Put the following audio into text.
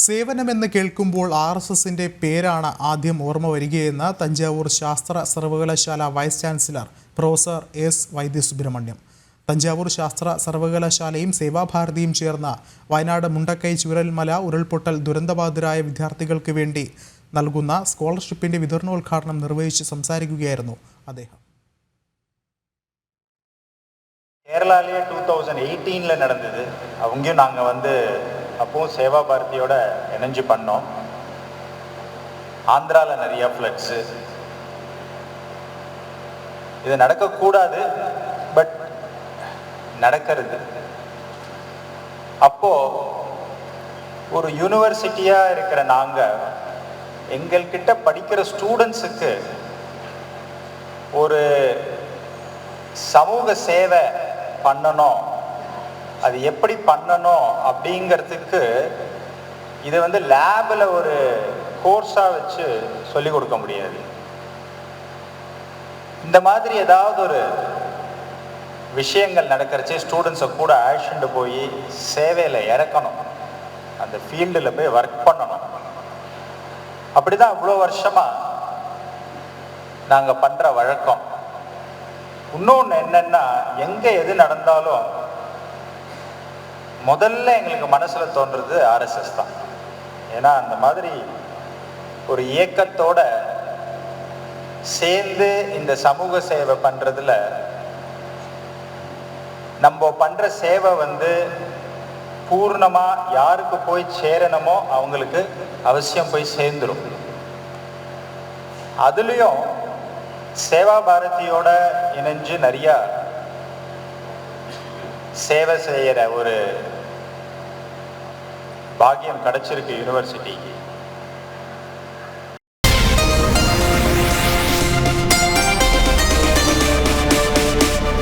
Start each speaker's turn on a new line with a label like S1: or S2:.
S1: സേവനമെന്ന് കേൾക്കുമ്പോൾ ആർഎസ്എസിന്റെ പേരാണ് ആദ്യം ഓർമ്മ വരികയെന്ന് തഞ്ചാവൂർ ശാസ്ത്ര സർവകലാശാല vice chancellor professor S Vaidyasubramanyam. Thanjavur ശാസ്ത്ര സർവകലാശാലയും സേവാഭാരതിയും ചേർന്ന് വയനാട് മുണ്ടക്കൈ ചൂരൽമല ഉരുൾപൊട്ടൽ ദുരന്തബാധിതരായ വിദ്യാർത്ഥികൾക്ക് വേണ്ടി നൽകുന്ന സ്കോളർഷിപ്പിന്റെ വിതരണോദ്ഘാടനം നിർവഹിച്ച് സംസാരിക്കുകയായിരുന്നു അദ്ദേഹം.
S2: கேரளாலே 2018 நடந்தது. அவங்கயும் நாங்கள் அப்போ சேவா பாரதியோட இணைஞ்சு பண்ணோம். ஆந்திராவில் நிறைய ஃப்ளட்ஸு. இது நடக்கக்கூடாது, பட் நடக்கிறது. அப்போ ஒரு யூனிவர்சிட்டியாக இருக்கிற நாங்கள் எங்கள்கிட்ட படிக்கிற ஸ்டூடெண்ட்ஸுக்கு ஒரு சமூக சேவை பண்ணணும், அது எப்படி பண்ணணும் அப்படிங்கிறதுக்கு இது லேபில் ஒரு கோர்ஸாக வச்சு சொல்லிக் கொடுக்க முடியாது. இந்த மாதிரி ஏதாவது ஒரு விஷயங்கள் நடக்கிறச்சே ஸ்டூடெண்ட்ஸை கூட அழைச்சிட்டு போய் சேவையில் இறக்கணும், அந்த ஃபீல்டில் போய் ஒர்க் பண்ணணும். அப்படி தான் இவ்வளோ வருஷமாக நாங்கள் பண்ணுற வழக்கம். இன்னொன்று என்னென்னா, எங்கே எது நடந்தாலும் முதல்ல எங்களுக்கு மனசில் தோன்றது ஆர்எஸ்எஸ் தான். ஏன்னா அந்த மாதிரி ஒரு இயக்கத்தோட சேர்ந்து இந்த சமூக சேவை பண்ணுறதுல நம்ம பண்ணுற சேவை பூர்ணமாக யாருக்கு போய் சேரணுமோ அவங்களுக்கு அவசியம் போய் சேர்ந்துடும். அதுலேயும் சேவா பாரதியோட இணைஞ்சு நிறையா சேவை செய்கிற ஒரு பாக்கியம் கிடைச்சிருக்கு யூனிவர்சிட்டிக்கு.